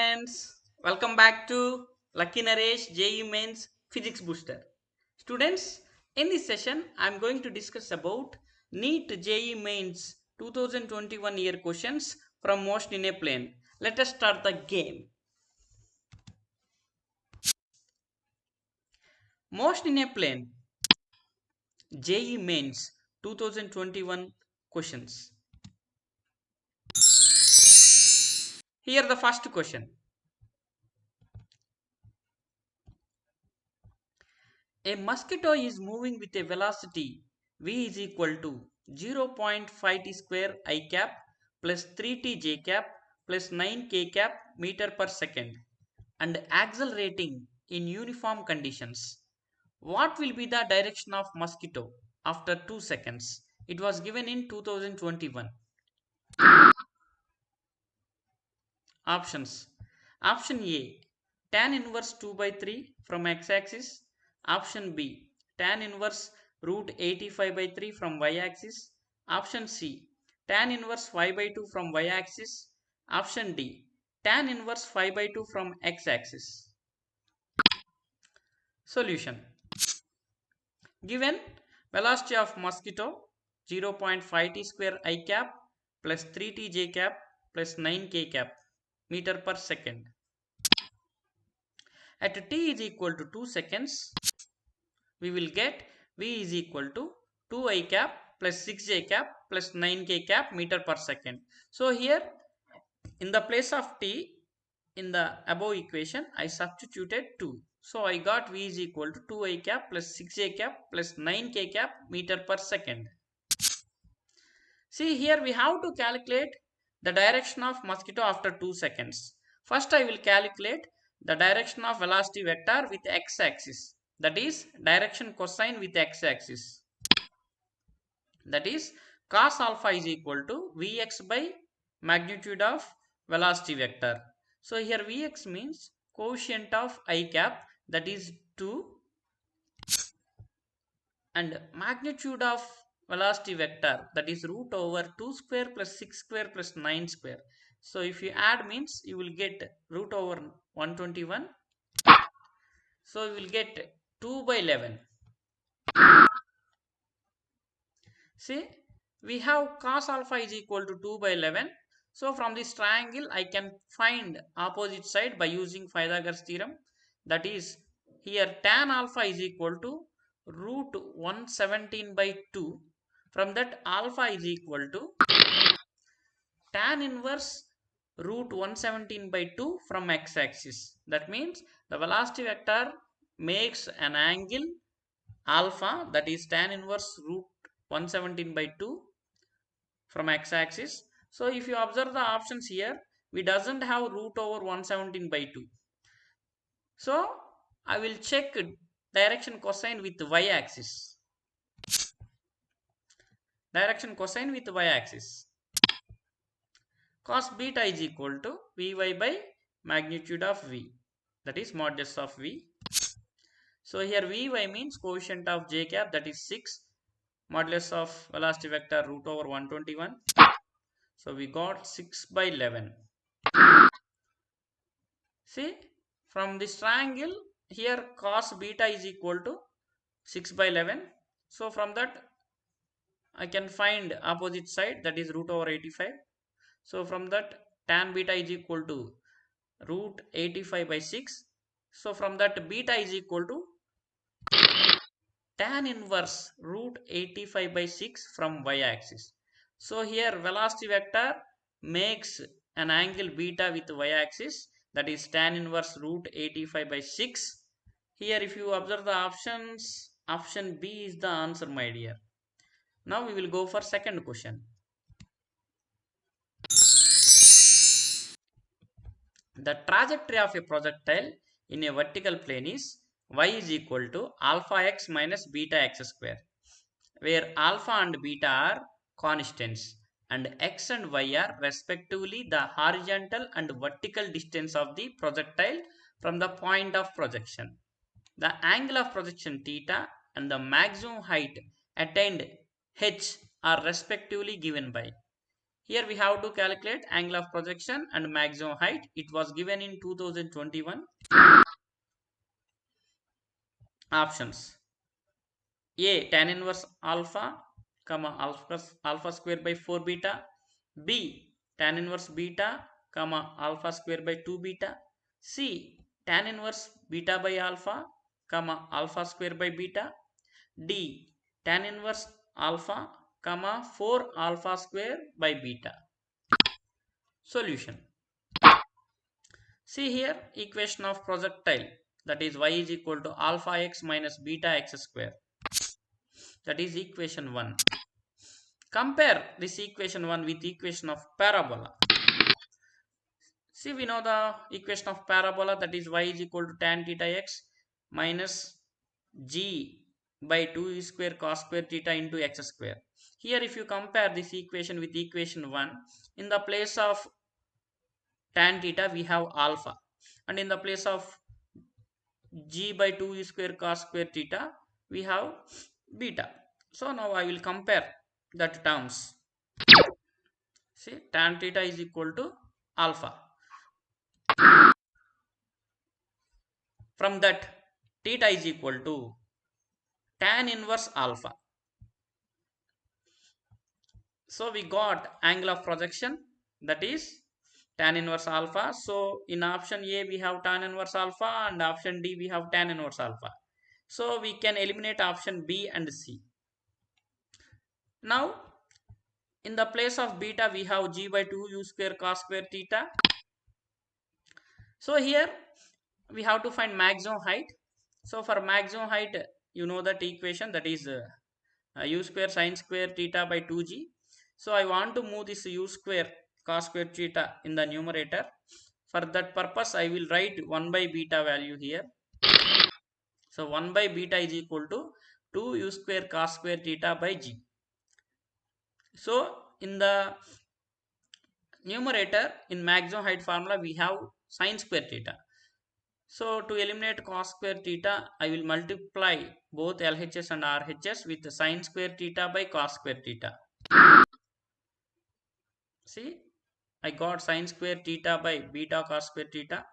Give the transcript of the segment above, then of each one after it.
students, welcome back to Lucky Naresh JE Mains Physics Booster. Students, in this session, I am going to discuss about NEET JE Mains 2021 year questions from Motion in a Plane. Let us start the game. Motion in a Plane JE Mains 2021 questions. Here the first question. A mosquito is moving with a velocity v is equal to 0.5 t square I cap plus 3 t j cap plus 9 k cap meter per second and accelerating in uniform conditions. What will be the direction of mosquito after 2 seconds? It was given in 2021. Options. Option A, tan inverse 2 by 3 from x-axis. Option B, tan inverse root 85 by 3 from y-axis. Option C, tan inverse 5 by 2 from y-axis. Option D, tan inverse 5 by 2 from x-axis. Solution. Given velocity of mosquito 0.5 t square I cap plus 3 t j cap plus 9 k cap meter per second. At t is equal to 2 seconds, we will get v is equal to 2 I cap plus 6 j cap plus 9 k cap meter per second. So here in the place of t in the above equation I substituted 2. So I got v is equal to 2 I cap plus 6 j cap plus 9 k cap meter per second. See here we have to calculate the direction of mosquito after 2 seconds. First I will calculate the direction of velocity vector with x-axis, that is direction cosine with x-axis, that is cos alpha is equal to Vx by magnitude of velocity vector. So here Vx means coefficient of I cap, that is 2, and magnitude of velocity vector, that is root over 2 square plus 6 square plus 9 square. So if you add means you will get root over 121. So you will get 2 by 11. See, we have cos alpha is equal to 2 by 11. So from this triangle I can find opposite side by using Pythagoras theorem. That is here tan alpha is equal to root 117 by 2. From that alpha is equal to tan inverse root 117 by 2 from x-axis. That means the velocity vector makes an angle alpha, that is tan inverse root 117 by 2 from x-axis. So if you observe the options here, we doesn't have root over 117 by 2. So I will check direction cosine with y-axis. Direction cosine with y-axis. Cos beta is equal to Vy by magnitude of V, that is modulus of V. So here Vy means coefficient of j cap, that is 6, modulus of velocity vector root over 121. So we got 6 by 11. See, from this triangle here cos beta is equal to 6 by 11. So from that I can find opposite side, that is root over 85. So from that tan beta is equal to root 85 by 6. So from that beta is equal to tan inverse root 85 by 6 from y-axis. So here velocity vector makes an angle beta with y-axis, that is tan inverse root 85 by 6. Here if you observe the options, option B is the answer, my dear. Now we will go for second question. The trajectory of a projectile in a vertical plane is y is equal to alpha x minus beta x square, where alpha and beta are constants and x and y are respectively the horizontal and vertical distance of the projectile from the point of projection. The angle of projection theta and the maximum height attained h are respectively given by. Here we have to calculate angle of projection and maximum height. It was given in 2021. Options: A. Tan inverse alpha, alpha square by 4 beta. B. Tan inverse beta, alpha square by 2 beta. C. Tan inverse beta by alpha, alpha square by beta. D. Tan inverse alpha, 4 alpha square by beta. Solution. See here, equation of projectile, that is y is equal to alpha x minus beta x square. That is equation 1. Compare this equation 1 with equation of parabola. See, we know the equation of parabola, that is y is equal to tan theta x minus g by 2 square cos square theta into x square. Here if you compare this equation with equation 1, in the place of tan theta we have alpha, and in the place of g by 2 square cos square theta we have beta. So now I will compare that terms. See, tan theta is equal to alpha. From that, theta is equal to tan inverse alpha. So we got angle of projection, that is tan inverse alpha. So in option A we have tan inverse alpha, and option D we have tan inverse alpha. So we can eliminate option B and C. Now in the place of beta we have g by 2 u square cos square theta. So here we have to find maximum height. So for maximum height, you know that equation, that is u square sin square theta by 2g. So I want to move this u square cos square theta in the numerator. For that purpose I will write 1 by beta value here. So 1 by beta is equal to 2 u square cos square theta by g. So in the numerator, in maximum height formula we have sin square theta. So to eliminate cos square theta, I will multiply both LHS and RHS with sin square theta by cos square theta. See, I got sin square theta by beta cos square theta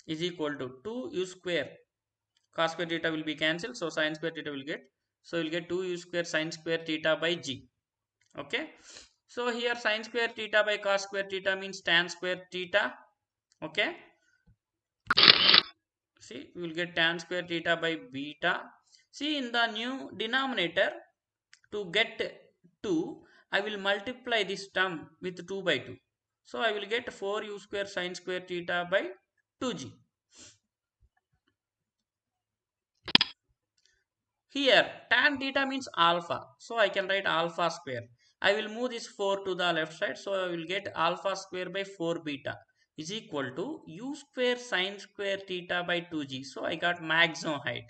is equal to 2 u square. Cos square theta will be cancelled, so sin square theta will get. So you will get 2 u square sin square theta by g. Okay. So here sin square theta by cos square theta means tan square theta. Okay. See, we will get tan square theta by beta. See, in the new denominator, to get 2, I will multiply this term with 2 by 2. So I will get 4 u square sin square theta by 2g. Here tan theta means alpha, so I can write alpha square. I will move this 4 to the left side, so I will get alpha square by 4 beta is equal to u square sin square theta by 2g. So I got maximum height.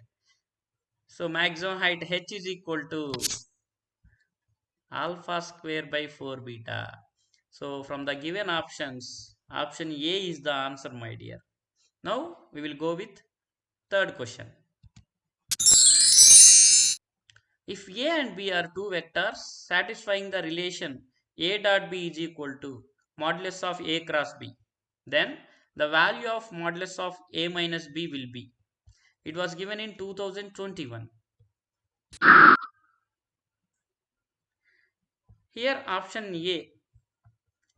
So maximum height h is equal to alpha square by 4 beta. So from the given options, option A is the answer, my dear. Now we will go with third question. If A and B are two vectors satisfying the relation A dot B is equal to modulus of A cross B, then the value of modulus of A minus B will be. It was given in 2021. Here option A,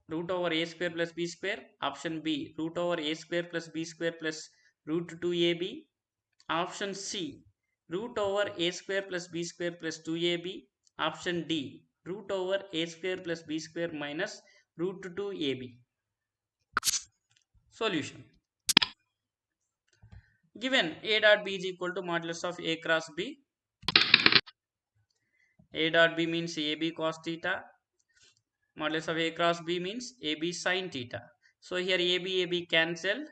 root over A square plus B square. Option B, root over A square plus B square plus root 2AB. Option C, root over A square plus B square plus 2AB. Option D, root over A square plus B square minus root 2AB. Solution. Given A dot B is equal to modulus of A cross B. A dot B means AB cos theta. Modulus of A cross B means AB sin theta. So here AB cancelled.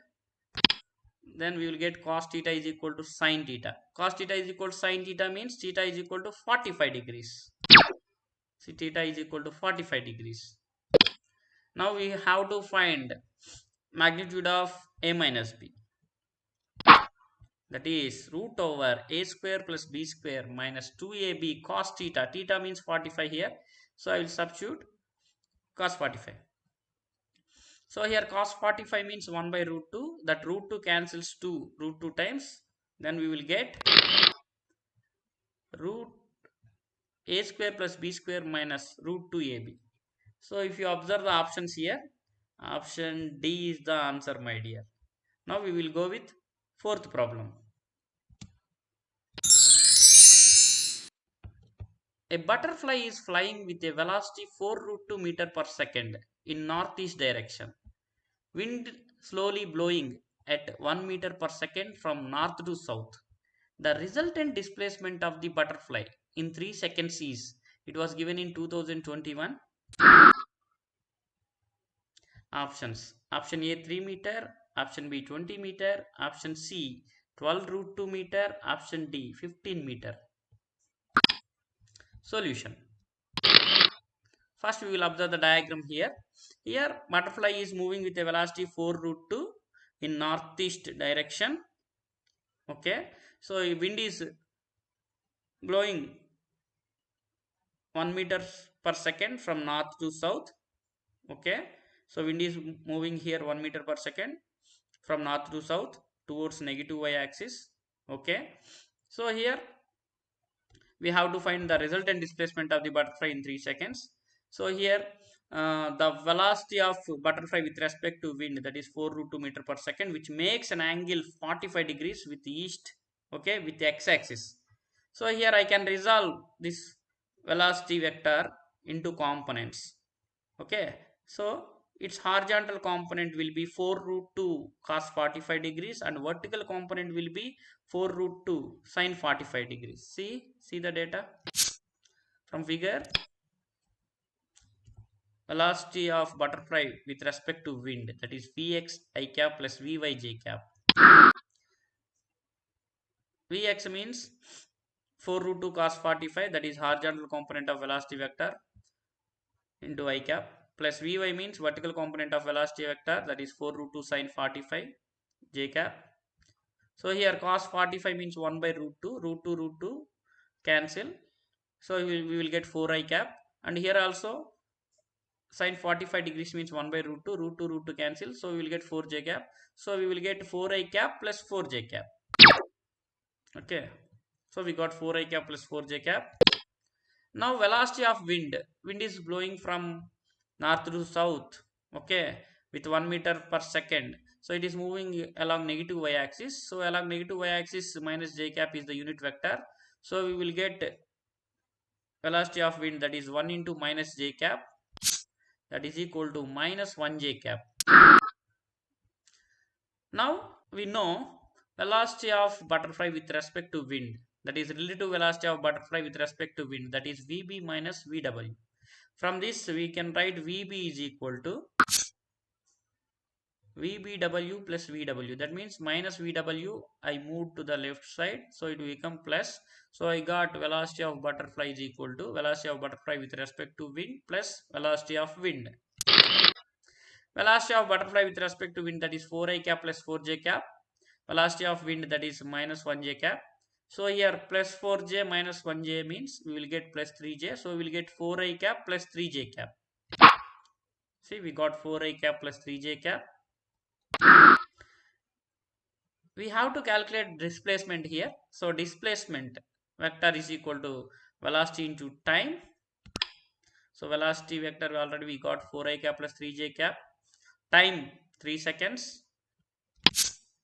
Then we will get cos theta is equal to sin theta. Cos theta is equal to sin theta means theta is equal to 45 degrees. See, theta is equal to 45 degrees. Now we have to find magnitude of A minus B. That is root over A square plus B square minus 2AB cos theta. Theta means 45 here. So I will substitute cos 45. So here cos 45 means 1 by root 2. That root 2 cancels to root 2 times. Then we will get root a square plus b square minus root 2ab. So if you observe the options here, option D is the answer, my dear. Now we will go with fourth problem. A butterfly is flying with a velocity 4 root 2 meter per second in northeast direction. Wind slowly blowing at 1 meter per second from north to south. The resultant displacement of the butterfly in 3 seconds is, it was given in 2021. Options. Option A 3 meter, option B 20 meter, option C 12 root 2 meter, option D 15 meter. Solution. First we will observe the diagram here. Here butterfly is moving with a velocity 4 root 2 in northeast direction. Okay. So wind is blowing 1 meter per second from north to south. Okay. So wind is moving here 1 meter per second from north to south towards negative y axis. Okay. So here we have to find the resultant displacement of the butterfly in 3 seconds. So here the velocity of butterfly with respect to wind, that is 4 root 2 meter per second, which makes an angle 45 degrees with east, okay, with the x-axis. So here I can resolve this velocity vector into components. Okay, so its horizontal component will be 4 root 2 cos 45 degrees and vertical component will be 4 root 2 sin 45 degrees. See the data from figure. Velocity of butterfly with respect to wind, that is Vx I cap plus Vy j cap. Vx means 4 root 2 cos 45, that is horizontal component of velocity vector into I cap, plus Vy means vertical component of velocity vector, that is 4 root 2 sin 45 j cap. So here cos 45 means 1 by root 2, root 2 cancel. So we will get 4 I cap, and here also sin 45 degrees means 1 by root 2, root 2 cancel. So we will get 4 j cap. So we will get 4 I cap plus 4 j cap. Okay. So we got 4 I cap plus 4 j cap. Now velocity of wind. Wind is blowing from north to south. Okay. With 1 meter per second. So it is moving along negative y axis. So along negative y axis minus j cap is the unit vector. So we will get velocity of wind, that is 1 into minus j cap, that is equal to minus 1 j cap. Now we know velocity of butterfly with respect to wind, that is relative velocity of butterfly with respect to wind, that is Vb minus Vw. From this we can write Vb is equal to Vbw plus Vw. That means minus Vw I moved to the left side, so it will become plus. So I got velocity of butterfly is equal to velocity of butterfly with respect to wind plus velocity of wind. Velocity of butterfly with respect to wind, that is 4 I cap plus 4 j cap. Velocity of wind, that is minus 1 j cap. So here plus 4j minus 1j means we will get plus 3j. So we will get 4 I cap plus 3j cap. See, we got 4 I cap plus 3j cap. We have to calculate displacement here. So displacement vector is equal to velocity into time. So velocity vector already we got 4 I cap plus 3j cap. Time 3 seconds.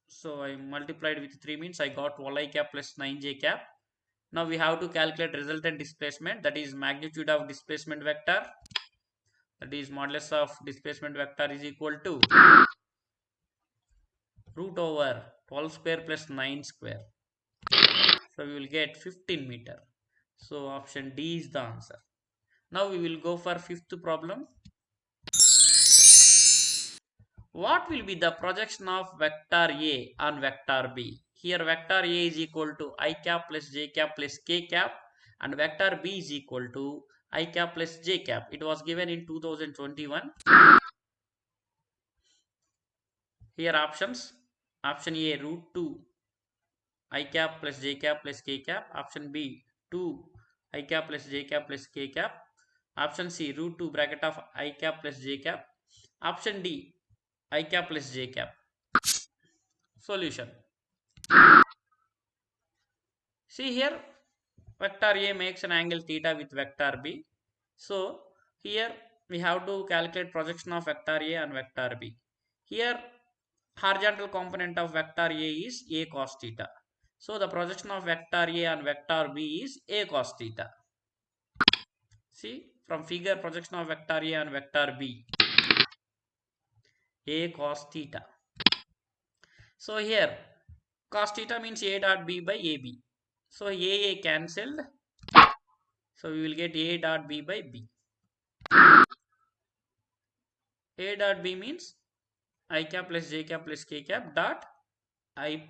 So I multiplied with 3 means I got 12 I cap plus 9j cap. Now we have to calculate resultant displacement, that is magnitude of displacement vector, that is modulus of displacement vector is equal to root over 12 square plus 9 square. So we will get 15 meter. So option D is the answer. Now we will go for fifth problem. What will be the projection of vector A on vector B? Here vector A is equal to I cap plus j cap plus k cap, and vector B is equal to I cap plus j cap. It was given in 2021. Here options. Option A root 2 I cap plus j cap plus k cap. Option B 2 I cap plus j cap plus k cap. Option C root 2 bracket of I cap plus j cap. Option D I cap plus j cap. Solution. See here, vector A makes an angle theta with vector B. So here we have to calculate projection of vector A and vector B. Here horizontal component of vector A is A cos theta. So the projection of vector A and vector B is A cos theta. See from figure, projection of vector A and vector B, A cos theta. So here cos theta means A dot B by AB. So A cancelled. So we will get A dot B by B. A dot B means I cap plus j cap plus k cap dot I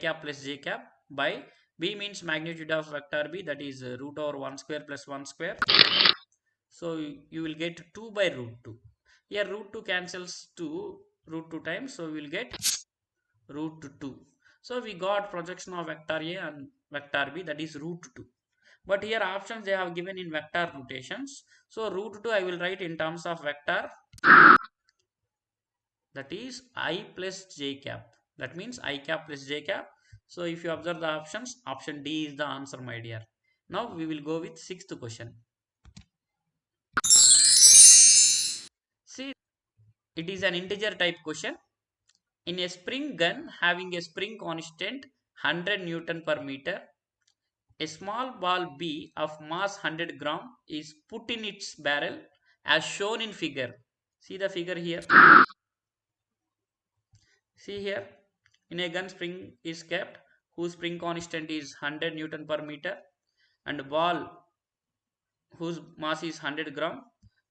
cap plus j cap by B means magnitude of vector B, that is root over 1 square plus 1 square. So you will get 2 by root 2. Here root 2 cancels to root 2 times. So we will get root 2. So we got projection of vector A and vector B, that is root 2. But here options they have given in vector notations. So root 2 I will write in terms of vector, that is I plus j cap. That means I cap plus j cap. So if you observe the options, option D is the answer, my dear. Now we will go with sixth question. See, it is an integer type question. In a spring gun having a spring constant 100 Newton per meter, a small ball B of mass 100 gram is put in its barrel as shown in figure. See the figure here. See here, in a gun spring is kept whose spring constant is 100 Newton per meter, and ball whose mass is 100 gram,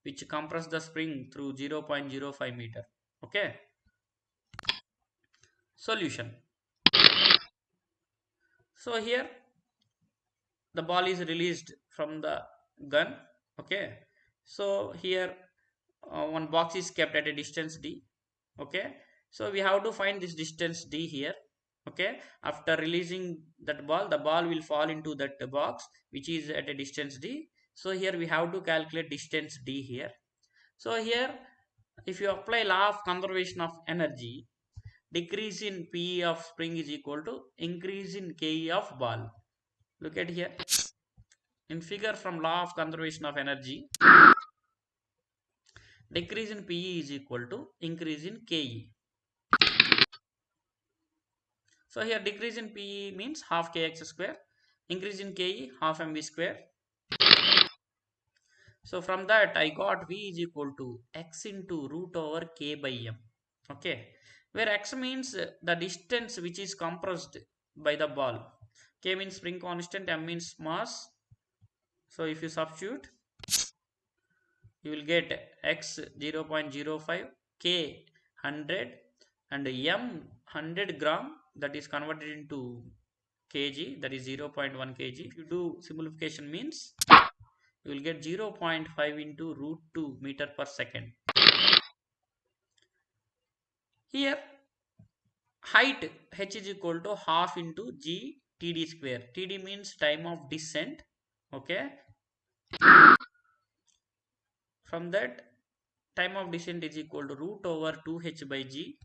which compress the spring through 0.05 meter. Okay. Solution. So here the ball is released from the gun. Okay. So here one box is kept at a distance d. Okay. So we have to find this distance d here. Okay. After releasing that ball, the ball will fall into that box which is at a distance d. So here we have to calculate distance d here. So here if you apply law of conservation of energy, decrease in PE of spring is equal to increase in KE of ball. Look at here. In figure from law of conservation of energy, decrease in PE is equal to increase in KE. So here decrease in PE means half kx square, increase in KE half mv square. So from that I got V is equal to x into root over k by m. Okay, where x means the distance which is compressed by the ball, k means spring constant, m means mass. So if you substitute, you will get x 0.05, k 100, and m 100 gram, that is converted into kg, that is 0.1 kg. If you do simplification means you will get 0.5 into root 2 meter per second. Here height h is equal to half into g td square. Td means time of descent. Okay, from that time of descent is equal to root over 2h by g.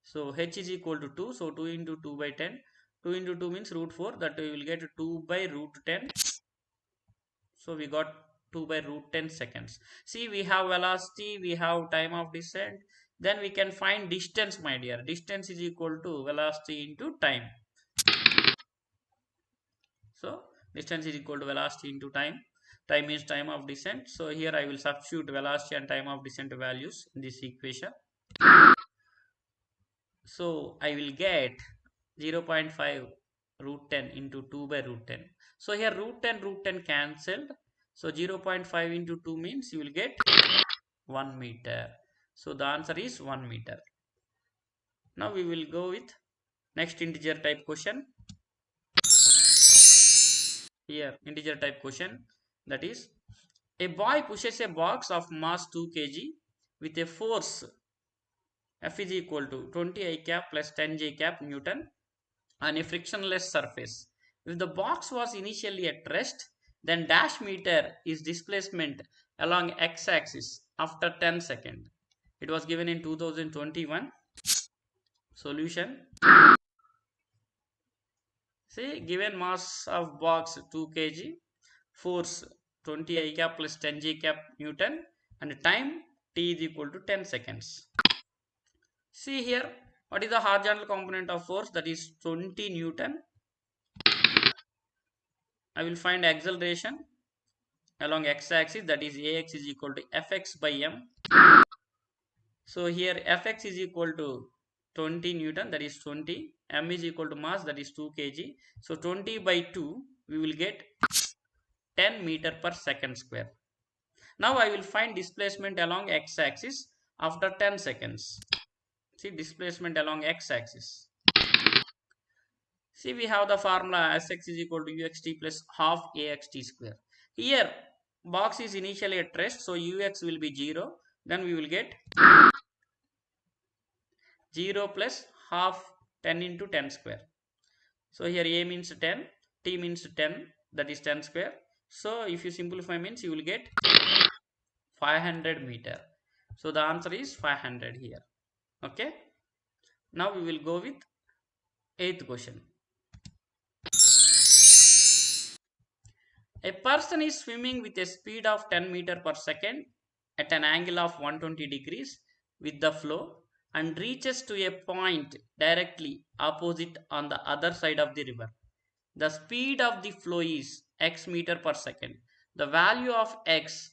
So h is equal to 2, so 2 into 2 by 10. 2 into 2 means root 4, that we will get 2 by root 10. So we got 2 by root 10 seconds. See, we have velocity, we have time of descent, then we can find distance, my dear. Distance is equal to velocity into time. So distance is equal to velocity into time. Time is time of descent. So here I will substitute velocity and time of descent values in this equation. So I will get 0.5 root 10 into 2 by root 10. So here root 10 cancelled. So 0.5 into 2 means you will get 1 meter. So the answer is 1 meter. Now we will go with next integer type question. Here integer type question, that is a boy pushes a box of mass 2 kg with a force F is equal to 20 I cap plus 10 j cap Newton on a frictionless surface. If the box was initially at rest, then dash meter is displacement along x-axis after 10 seconds. It was given in 2021. Solution. See, given mass of box 2 kg, force 20 I cap plus 10 G cap Newton, and time t is equal to 10 seconds. See here, what is the horizontal component of force? That is 20 Newton. I will find acceleration along x-axis, that is ax is equal to fx by m. So here fx is equal to 20 Newton, that is 20. M is equal to mass, that is 2 kg. So 20 by 2, we will get 10 meter per second square. Now I will find displacement along x-axis after 10 seconds. See, displacement along x-axis. See, we have the formula Sx is equal to uxt plus half axt square. Here, box is initially at rest, so ux will be 0. Then we will get 0 plus half 10 into 10 square. So here a means 10, t means 10, that is 10 square. So if you simplify means you will get 500 meter. So the answer is 500 here. Okay. Now we will go with 8th question. A person is swimming with a speed of 10 meter per second at an angle of 120 degrees with the flow and reaches to a point directly opposite on the other side of the river. The speed of the flow is x meter per second. The value of x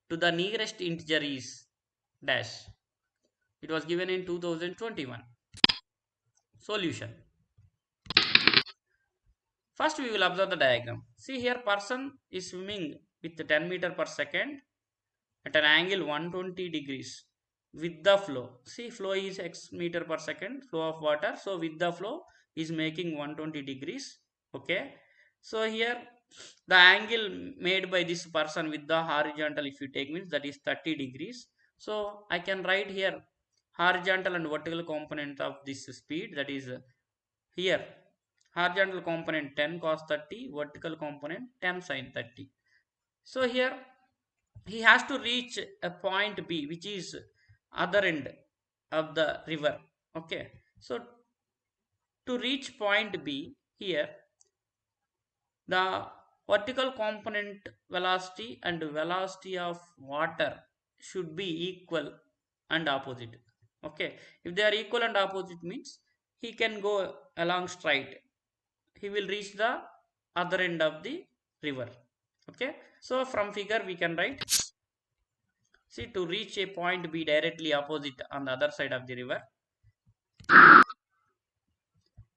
to the nearest integer is dash. It was given in 2021. Solution. First we will observe the diagram. See here, person is swimming with 10 meter per second at an angle 120 degrees with the flow. See, flow is x meter per second, flow of water. So with the flow is making 120 degrees. Okay. So here the angle made by this person with the horizontal, if you take, means that is 30 degrees. So I can write here horizontal and vertical component of this speed, that is here horizontal component 10 cos 30, vertical component 10 sin 30. So here he has to reach a point B, which is other end of the river. Okay. So to reach point B, here the vertical component velocity and velocity of water should be equal and opposite. Okay. If they are equal and opposite means he can go along straight. He will reach the other end of the river. Okay. So from figure we can write, see, to reach a point B directly opposite on the other side of the river,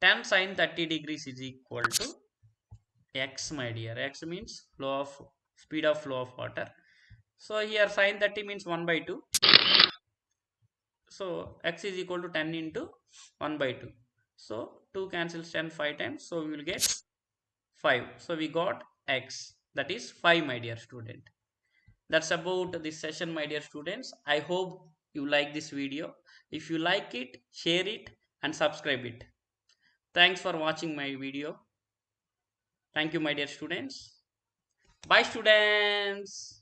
10 sin 30 degrees is equal to x, my dear. X means flow of speed of flow of water. So here sin 30 means 1 by 2. So x is equal to 10 into 1 by 2. So 2 cancels 10 5 times. So we will get 5. So we got x, that is 5, my dear student. That's about this session, my dear students. I hope you like this video. If you like it, share it and subscribe it. Thanks for watching my video. Thank you, my dear students. Bye, students.